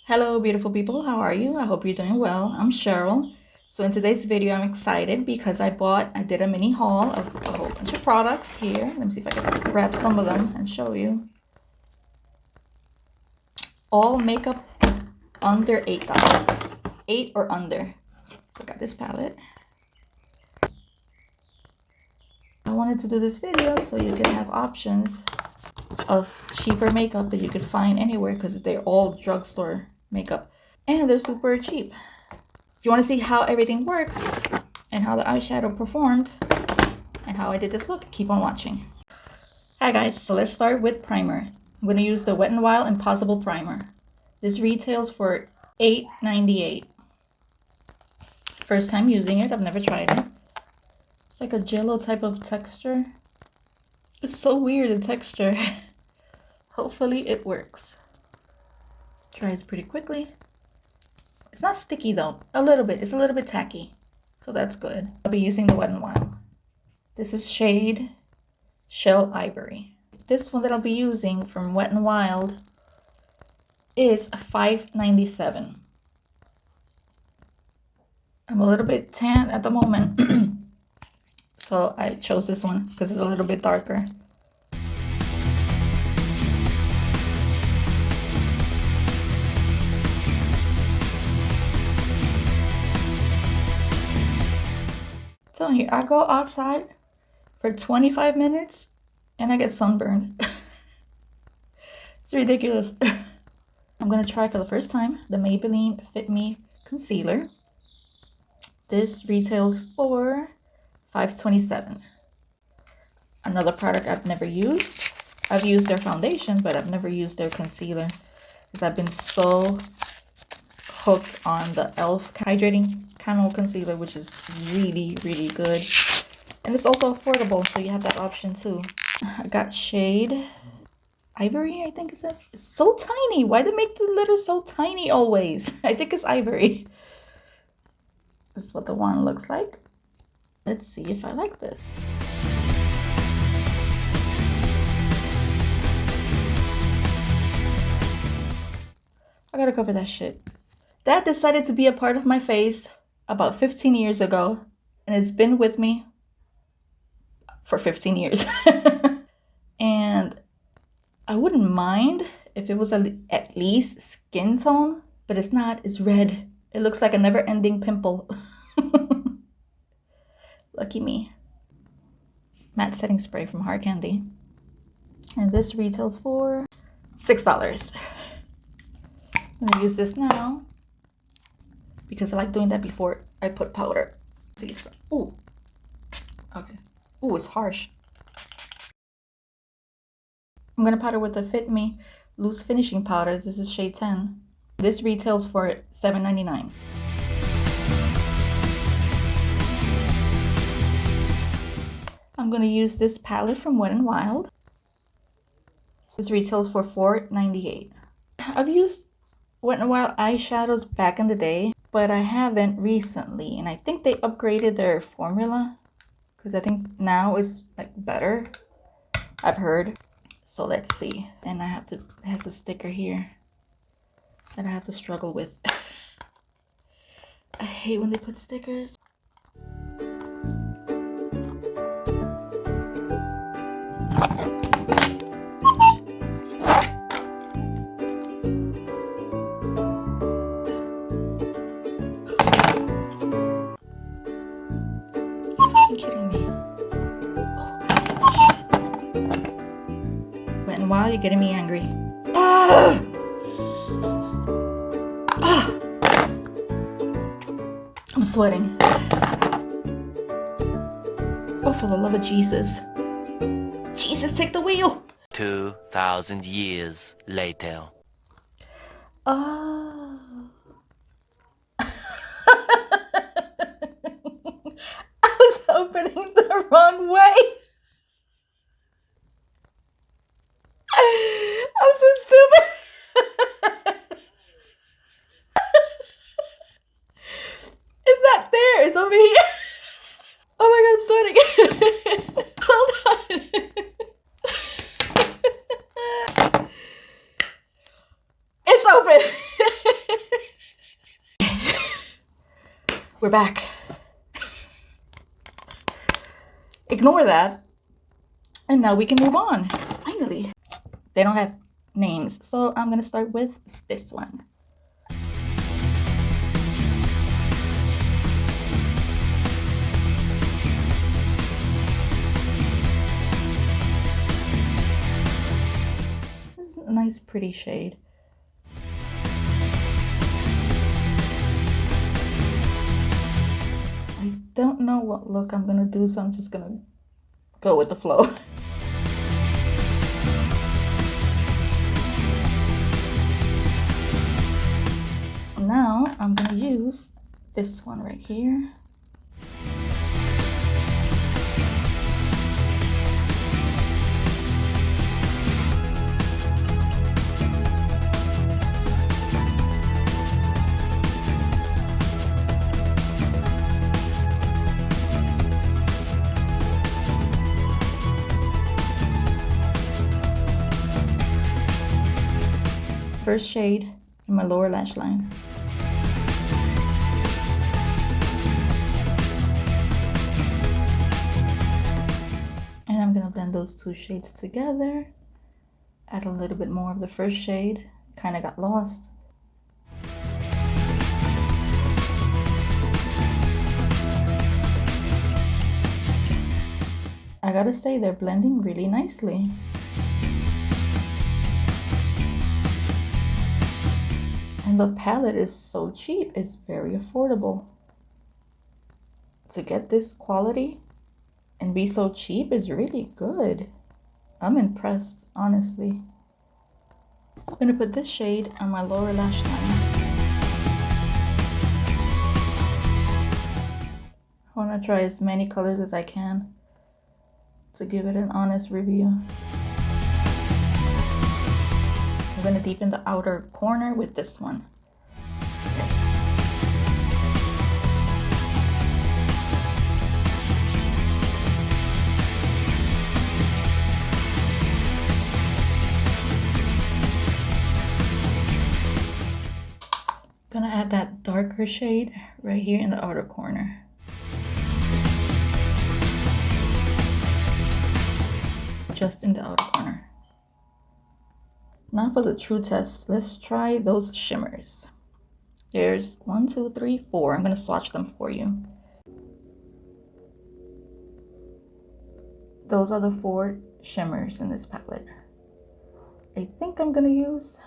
Hello beautiful people, how are you? I hope you're doing well. I'm Cheryl. So in today's video I'm excited because I did a mini haul of a whole bunch of products here. Let me see if I can grab some of them and show you. All makeup under $8. 8 or under. So I got this palette. I wanted to do this video so you can have options of cheaper makeup that you could find anywhere because they're all drugstore makeup and they're super cheap. If you want to see how everything worked and how the eyeshadow performed and how I did this look, keep on watching. Hi guys, so let's start with primer. I'm going to use the Wet n Wild Impossible Primer. This retails for $8.98. First time using it, I've never tried it. It's like a jello type of texture. It's so weird, the texture. Hopefully it works. Dries pretty quickly. It's not sticky though, a little bit. It's a little bit tacky, so that's good. I'll be using the Wet n Wild. This is shade Shell Ivory. This one that I'll be using from Wet n Wild is $5.97. I'm a little bit tan at the moment, so I chose this one because it's a little bit darker. So here, I go outside for 25 minutes and I get sunburned. It's ridiculous. I'm gonna try for the first time the Maybelline Fit Me Concealer. This retails for $5.27. Another product I've never used. I've used their foundation, but I've never used their concealer because I've been so hooked on the e.l.f. Hydrating Camo Concealer, which is really, really good. And it's also affordable, so you have that option too. I got shade Ivory, I think it says. It's so tiny. Why do they make the letters so tiny always? I think it's Ivory. This is what the wand looks like. Let's see if I like this. I gotta cover that shit. That decided to be a part of my face about 15 years ago, and it's been with me for 15 years. And I wouldn't mind if it was at least skin tone, but it's not. It's red. It looks like a never-ending pimple. Lucky me. Matte setting spray from Hard Candy. And this retails for $6. I'm gonna use this now because I like doing that before I put powder. See, so, ooh, okay. Ooh, it's harsh. I'm gonna powder with the Fit Me Loose Finishing Powder. This is shade 10. This retails for $7.99. I'm gonna use this palette from Wet n Wild. This retails for $4.98. I've used Wet n Wild eyeshadows back in the day, but I haven't recently, and I think they upgraded their formula because I think now is like better, I've heard. So let's see. And it has a sticker here that I have to struggle with. I hate when they put stickers. You're kidding me. Wet n Wild, you're getting me angry. Ah! Ah! I'm sweating. Oh, for the love of Jesus. Jesus, take the wheel! 2,000 years later. Oh. I was opening the wrong way. I'm so stupid. It's not there. It's over here. Oh my god, I'm sweating. Hold on. It's open. we're back. Ignore that. And now we can move on. Finally. They don't have names, so I'm gonna start with this one. This is a nice, pretty shade. I don't know what look I'm gonna do, so I'm just gonna go with the flow. Now I'm gonna use this one right here. First shade in my lower lash line. And I'm gonna blend those two shades together. Add a little bit more of the first shade. Kind of got lost. I gotta say, they're blending really nicely. And the palette is so cheap, it's very affordable. To get this quality and be so cheap is really good. I'm impressed, honestly. I'm gonna put this shade on my lower lash line. I wanna try as many colors as I can to give it an honest review. I'm gonna deepen the outer corner with this one. Gonna add that darker shade right here in the outer corner. Just in the outer corner. Now for the true test, let's try those shimmers. There's 1, 2, 3, 4. I'm gonna swatch them for you. Those are the 4 shimmers in this palette. I think I'm gonna use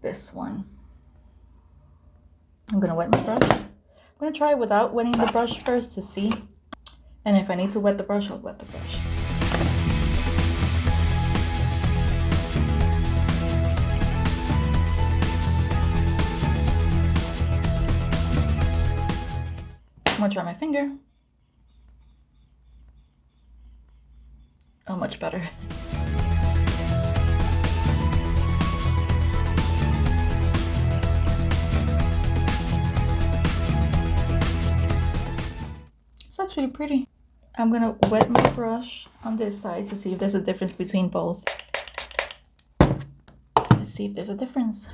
this one. I'm gonna wet my brush. I'm gonna try without wetting the brush first to see. And if I need to wet the brush, I'll wet the brush. I'm gonna try my finger. Oh, much better. It's actually pretty. I'm gonna wet my brush on this side to see if there's a difference between both. Let's see if there's a difference.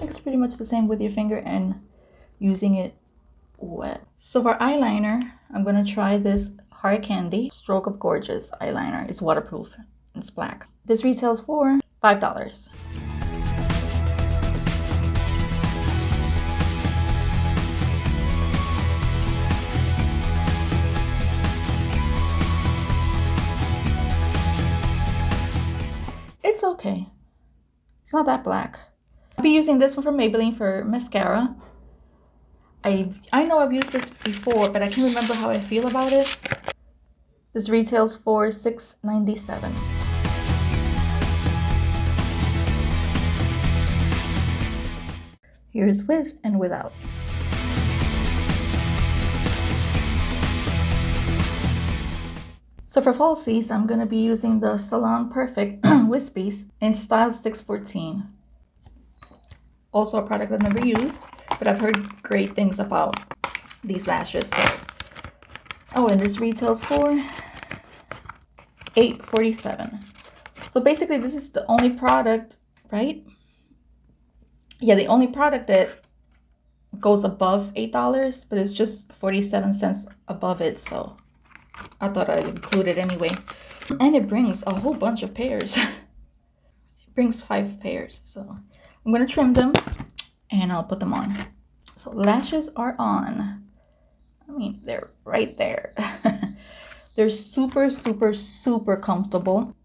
It's pretty much the same with your finger and using it wet. So for eyeliner, I'm gonna try this Hard Candy Stroke of Gorgeous eyeliner. It's waterproof. It's black. This retails for $5. It's okay. It's not that black. I'll be using this one from Maybelline for mascara. I know I've used this before, but I can't remember how I feel about it. This retails for $6.97. Here's with and without. So for falsies, I'm going to be using the Salon Perfect Wispies in style 614. Also a product I've never used, but I've heard great things about these lashes. So. Oh, and this retails for $8.47. So basically this is the only product, right? Yeah, the only product that goes above $8, but it's just 47 cents above it, so I thought I'd include it anyway. And it brings a whole bunch of pairs. It brings 5 pairs, so I'm gonna trim them and I'll put them on. So lashes are on. I mean, they're right there. They're super, super, super comfortable,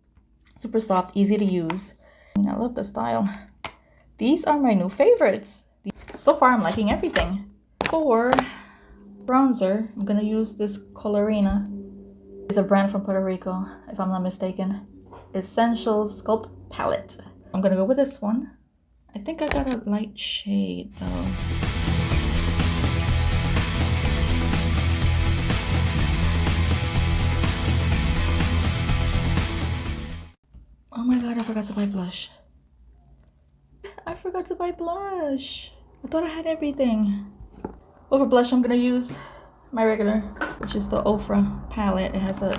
super soft, easy to use. I mean, I love the style. These are my new favorites. So far, I'm liking everything. For bronzer, I'm gonna use this Colorina. It's a brand from Puerto Rico, if I'm not mistaken. Essential Sculpt Palette. I'm gonna go with this one. I think I got a light shade though. Oh my god, I forgot to buy blush. I forgot to buy blush. I thought I had everything. Over blush, I'm gonna use my regular, which is the Ofra palette. It has a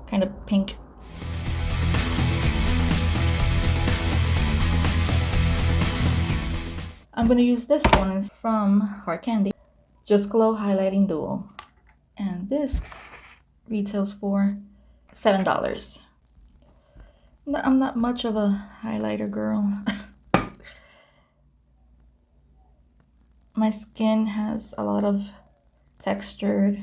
kind of pink. I'm gonna use this one from Hard Candy, Just Glow Highlighting Duo. And this retails for $7. I'm not much of a highlighter girl. My skin has a lot of textured.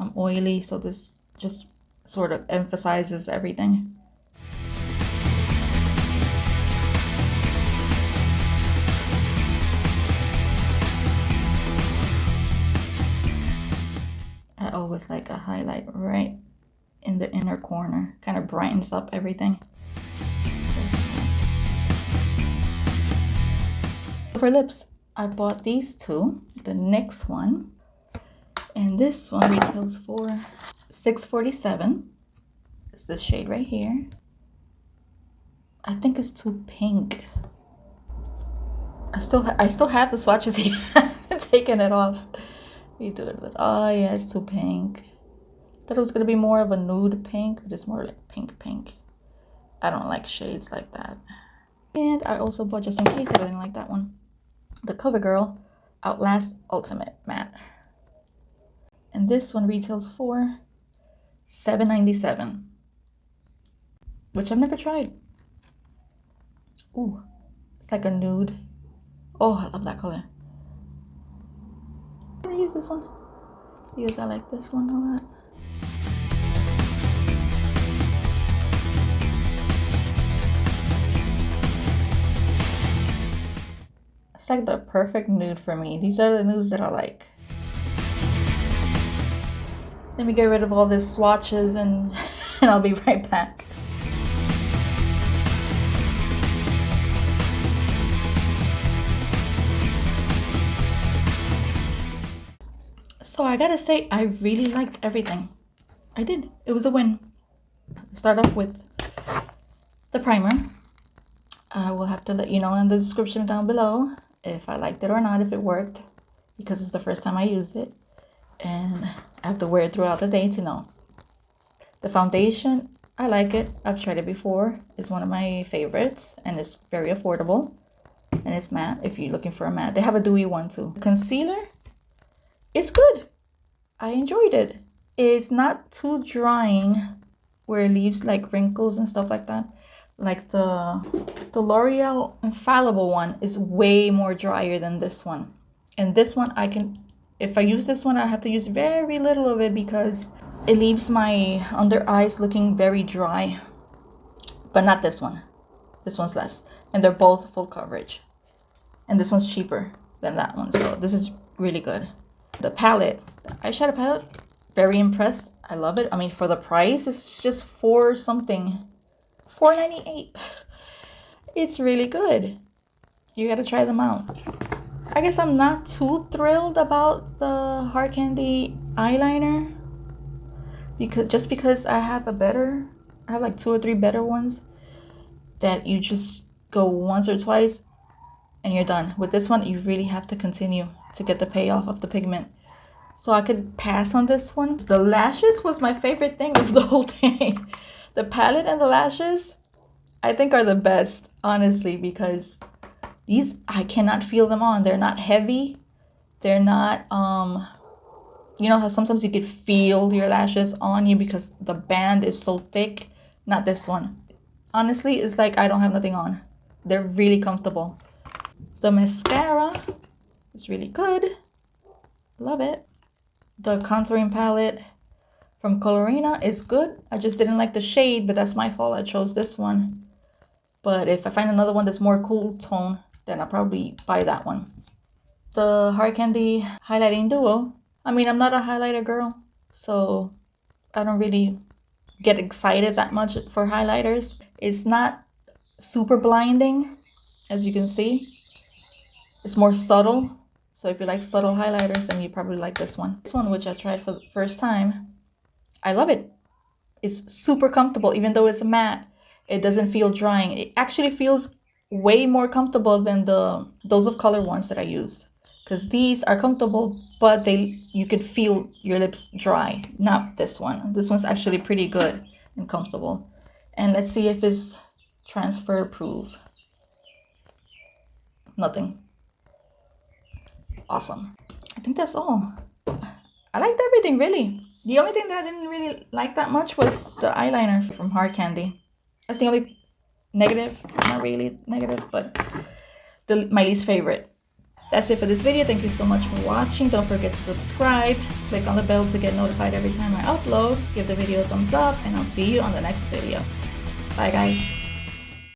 I'm oily, so this just sort of emphasizes everything. I always like a highlight right in the inner corner. Kind of brightens up everything. For lips, I bought these two. The next one, and this one retails for $6.47. It's this shade right here. I think it's too pink. I still have the swatches here. I haven't taken it off. You do it. Oh yeah, it's too pink. Thought it was gonna be more of a nude pink, but it's more like pink. I don't like shades like that. And I also bought, just in case I didn't like that one, the CoverGirl Outlast Ultimate Matte. And this one retails for $7.97, which I've never tried. Ooh, it's like a nude. Oh, I love that color. I'm gonna use this one because I like this one a lot. It's like the perfect nude for me. These are the nudes that I like. Let me get rid of all these swatches and I'll be right back. So I gotta say, I really liked everything. I did. It was a win. Start off with the primer. I will have to let you know in the description down below if I liked it or not, if it worked, because it's the first time I used it and I have to wear it throughout the day to know. The foundation, I like it. I've tried it before. It's one of my favorites and it's very affordable and it's matte if you're looking for a matte. They have a dewy one too. Concealer, it's good. I enjoyed it. It's not too drying where it leaves like wrinkles and stuff like that. Like the L'Oreal Infallible one is way more drier than this one. And this one if I use this one, I have to use very little of it because it leaves my under eyes looking very dry. But not this one. This one's less. And they're both full coverage. And this one's cheaper than that one. So this is really good. The palette, the eyeshadow palette, very impressed. I love it. I mean, for the price, it's just $4 something. $4.98. It's really good. You gotta try them out. I guess I'm not too thrilled about the Hard Candy eyeliner because I have like 2 or 3 better ones that you just go once or twice and you're done. With this one, you really have to continue to get the payoff of the pigment. So I could pass on this one. The lashes was my favorite thing of the whole thing. The palette and the lashes, I think, are the best, honestly, because these, I cannot feel them on. They're not heavy. They're not, you know how sometimes you could feel your lashes on you because the band is so thick? Not this one. Honestly, it's like I don't have nothing on. They're really comfortable. The mascara is really good. Love it. The contouring palette from Colorina is good. I just didn't like the shade, but that's my fault. I chose this one. But if I find another one that's more cool tone, then I'll probably buy that one. The Hard Candy Highlighting Duo. I mean, I'm not a highlighter girl, so I don't really get excited that much for highlighters. It's not super blinding, as you can see. It's more subtle. So if you like subtle highlighters, then you probably like this one. This one, which I tried for the first time, I love it. It's super comfortable, even though it's a matte. It doesn't feel drying. It actually feels way more comfortable than the Dose of Color ones that I use. Because these are comfortable, but you could feel your lips dry. Not this one. This one's actually pretty good and comfortable. And let's see if it's transfer proof. Nothing. Awesome. I think that's all. I liked everything, really. The only thing that I didn't really like that much was the eyeliner from Hard Candy. That's the only negative. Not really negative, but my least favorite. That's it for this video. Thank you so much for watching. Don't forget to subscribe. Click on the bell to get notified every time I upload. Give the video a thumbs up, and I'll see you on the next video. Bye, guys.